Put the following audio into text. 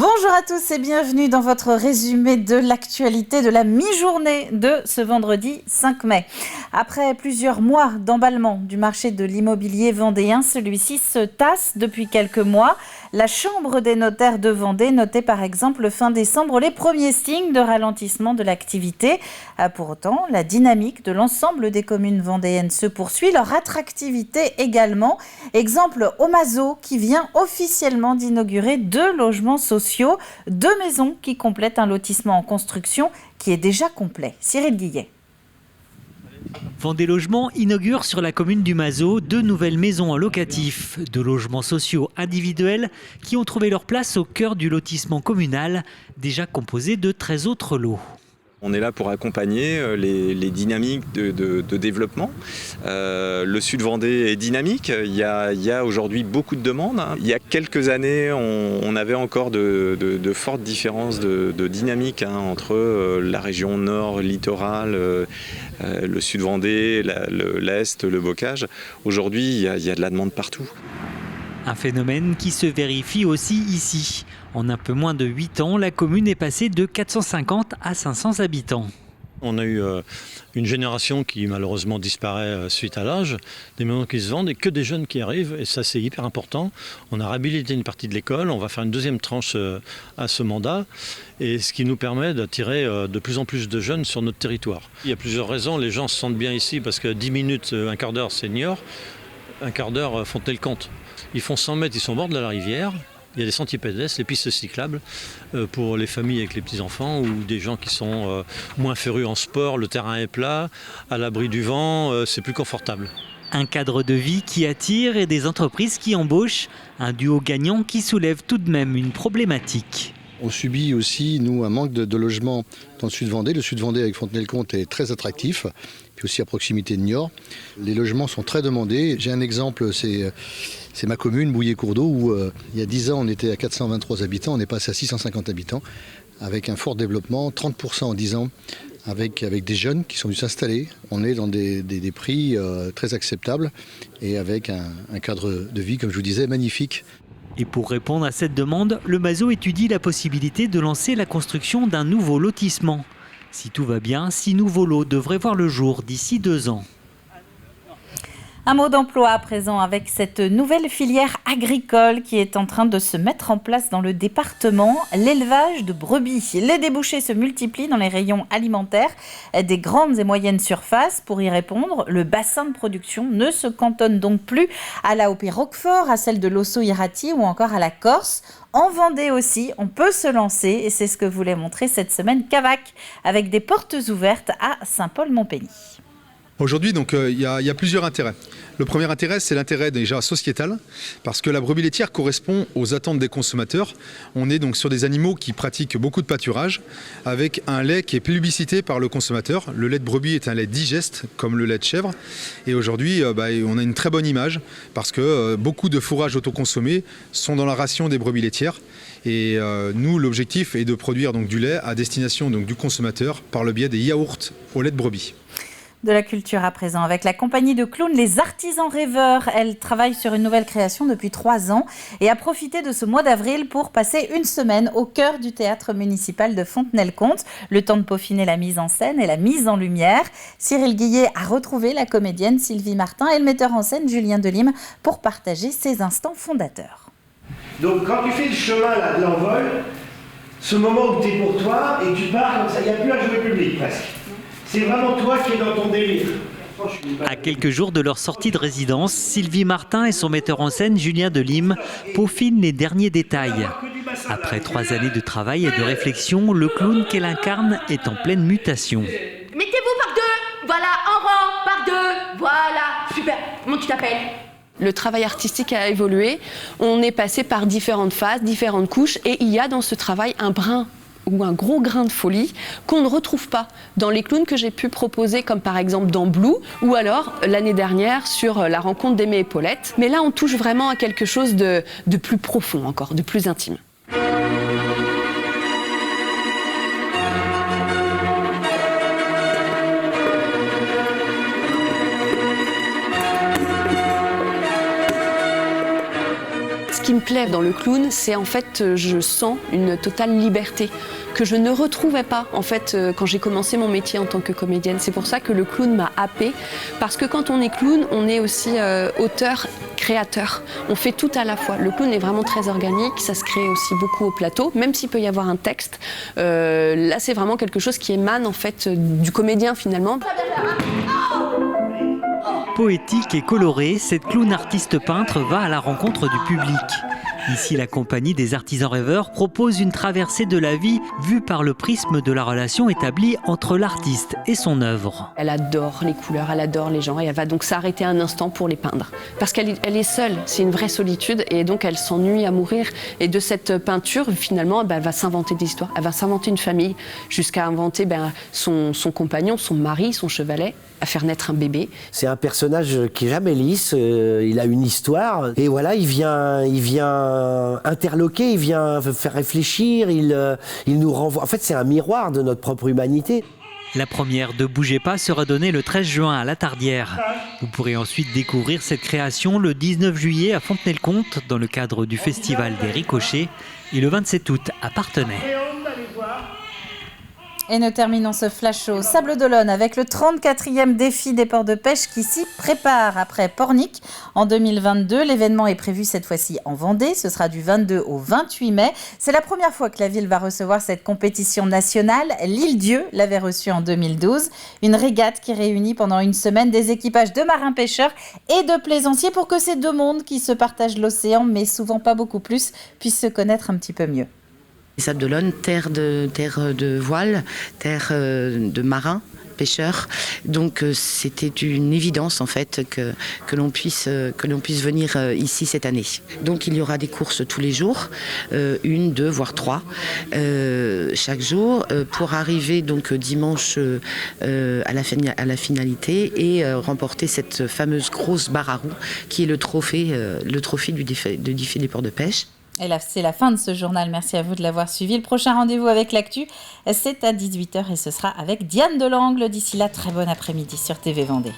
Bonjour à tous et bienvenue dans votre résumé de l'actualité de la mi-journée de ce vendredi 5 mai. Après plusieurs mois d'emballement du marché de l'immobilier vendéen, celui-ci se tasse depuis quelques mois. La Chambre des notaires de Vendée notait par exemple fin décembre les premiers signes de ralentissement de l'activité. Pour autant, la dynamique de l'ensemble des communes vendéennes se poursuit, leur attractivité également. Exemple au Mazo qui vient officiellement d'inaugurer 2 logements sociaux, 2 maisons qui complètent un lotissement en construction qui est déjà complet. Cyril Guillet. Vendée Logement inaugure sur la commune du Mazo 2 nouvelles maisons en locatif, 2 logements sociaux individuels qui ont trouvé leur place au cœur du lotissement communal, déjà composé de 13 autres lots. On est là pour accompagner les dynamiques de développement. Le Sud Vendée est dynamique. Il y a aujourd'hui beaucoup de demandes. Il y a quelques années, on avait encore de fortes différences de dynamique entre la région nord, littorale, le Sud Vendée, l'Est, le Bocage. Aujourd'hui, il y a de la demande partout. Un phénomène qui se vérifie aussi ici. En un peu moins de 8 ans, la commune est passée de 450 à 500 habitants. On a eu une génération qui malheureusement disparaît suite à l'âge, des maisons qui se vendent et que des jeunes qui arrivent, et ça c'est hyper important. On a réhabilité une partie de l'école, on va faire une deuxième tranche à ce mandat, et ce qui nous permet d'attirer de plus en plus de jeunes sur notre territoire. Il y a plusieurs raisons, les gens se sentent bien ici parce que 10 minutes, un quart d'heure c'est Niort, un quart d'heure Fontenay-le-Comte. Ils font 100 mètres, ils sont au bord de la rivière. Il y a des sentiers pédestres, les pistes cyclables pour les familles avec les petits-enfants ou des gens qui sont moins férus en sport. Le terrain est plat, à l'abri du vent, c'est plus confortable. Un cadre de vie qui attire et des entreprises qui embauchent. Un duo gagnant qui soulève tout de même une problématique. On subit aussi, nous, un manque de logements dans le Sud Vendée. Le Sud Vendée avec Fontenay-le-Comte est très attractif, puis aussi à proximité de Niort. Les logements sont très demandés. J'ai un exemple, c'est ma commune, Bouillé-Cours-d'Eau, où il y a 10 ans, on était à 423 habitants, on est passé à 650 habitants, avec un fort développement, 30% en 10 ans, avec des jeunes qui sont venus s'installer. On est dans des prix très acceptables et avec un cadre de vie, comme je vous disais, magnifique. Et pour répondre à cette demande, le Mazo étudie la possibilité de lancer la construction d'un nouveau lotissement. Si tout va bien, 6 nouveaux lots devraient voir le jour d'ici 2 ans. Un mot d'emploi à présent avec cette nouvelle filière agricole qui est en train de se mettre en place dans le département, l'élevage de brebis. Les débouchés se multiplient dans les rayons alimentaires des grandes et moyennes surfaces. Pour y répondre, le bassin de production ne se cantonne donc plus à l'AOP Roquefort, à celle de l'Osso-Iraty ou encore à la Corse. En Vendée aussi, on peut se lancer et c'est ce que voulait montrer cette semaine Cavac avec des portes ouvertes à Saint-Paul-Montpény. Aujourd'hui, donc, il y a plusieurs intérêts. Le premier intérêt, c'est l'intérêt déjà sociétal, parce que la brebis laitière correspond aux attentes des consommateurs. On est donc sur des animaux qui pratiquent beaucoup de pâturage, avec un lait qui est plébiscité par le consommateur. Le lait de brebis est un lait digeste, comme le lait de chèvre. Et aujourd'hui, on a une très bonne image, parce que beaucoup de fourrages autoconsommés sont dans la ration des brebis laitières. Et nous, l'objectif est de produire donc, du lait à destination donc, du consommateur par le biais des yaourts au lait de brebis. De la culture à présent, avec la compagnie de clowns Les Artisans Rêveurs. Elle travaille sur une nouvelle création depuis 3 ans et a profité de ce mois d'avril pour passer une semaine au cœur du théâtre municipal de Fontenay-le-Comte. Le temps de peaufiner la mise en scène et la mise en lumière. Cyril Guillet a retrouvé la comédienne Sylvie Martin et le metteur en scène Julien Delim pour partager ses instants fondateurs. Donc quand tu fais le chemin là, de l'envol, ce moment où tu es pour toi et tu pars comme ça, il n'y a plus à jouer public presque. C'est vraiment toi qui es dans ton délire. À quelques jours de leur sortie de résidence, Sylvie Martin et son metteur en scène Julien Delim peaufinent les derniers détails. Après 3 années de travail et de réflexion, le clown qu'elle incarne est en pleine mutation. Mettez-vous par 2, voilà, en rang, par 2, voilà, super. Comment tu t'appelles ? Le travail artistique a évolué, on est passé par différentes phases, différentes couches, et il y a dans ce travail un brin ou un gros grain de folie qu'on ne retrouve pas dans les clowns que j'ai pu proposer, comme par exemple dans Blue, ou alors l'année dernière sur La rencontre d'Aimé et Paulette. Mais là, on touche vraiment à quelque chose de plus profond encore, de plus intime. Ce qui me plaît dans le clown, c'est en fait, je sens une totale liberté que je ne retrouvais pas en fait quand j'ai commencé mon métier en tant que comédienne. C'est pour ça que le clown m'a happée, parce que quand on est clown, on est aussi auteur, créateur. On fait tout à la fois. Le clown est vraiment très organique, ça se crée aussi beaucoup au plateau, même s'il peut y avoir un texte. Là, c'est vraiment quelque chose qui émane en fait du comédien finalement. Poétique et colorée, cette clown artiste peintre va à la rencontre du public. Ici, la compagnie des artisans rêveurs propose une traversée de la vie vue par le prisme de la relation établie entre l'artiste et son œuvre. Elle adore les couleurs, elle adore les gens et elle va donc s'arrêter un instant pour les peindre. Parce qu'elle est seule, c'est une vraie solitude et donc elle s'ennuie à mourir. Et de cette peinture, finalement, elle va s'inventer des histoires, elle va s'inventer une famille jusqu'à inventer son compagnon, son mari, son chevalet, à faire naître un bébé. C'est un personnage qui est jamais lisse, il a une histoire et voilà, il vient interloquer, il vient faire réfléchir, il nous renvoie. En fait, c'est un miroir de notre propre humanité. La première de Bougez pas sera donnée le 13 juin à La Tardière. Vous pourrez ensuite découvrir cette création le 19 juillet à Fontenay-le-Comte dans le cadre du Festival des Ricochets et le 27 août à Parthenay. Et nous terminons ce flash au Sable d'Olonne avec le 34e défi des ports de pêche qui s'y prépare après Pornic en 2022. L'événement est prévu cette fois-ci en Vendée. Ce sera du 22 au 28 mai. C'est la première fois que la ville va recevoir cette compétition nationale. L'Île-Dieu l'avait reçue en 2012. Une régate qui réunit pendant une semaine des équipages de marins-pêcheurs et de plaisanciers pour que ces deux mondes qui se partagent l'océan, mais souvent pas beaucoup plus, puissent se connaître un petit peu mieux. Les Sables d'Olonne, terre de voile, terre de marins, pêcheurs. Donc c'était une évidence en fait que l'on puisse venir ici cette année. Donc il y aura des courses tous les jours, 1, 2, voire 3 chaque jour, pour arriver donc dimanche à la finalité et remporter cette fameuse grosse barre à roues qui est le trophée du défi des ports de pêche. Et là, c'est la fin de ce journal. Merci à vous de l'avoir suivi. Le prochain rendez-vous avec l'actu, c'est à 18h et ce sera avec Diane Delangle. D'ici là, très bon après-midi sur TV Vendée.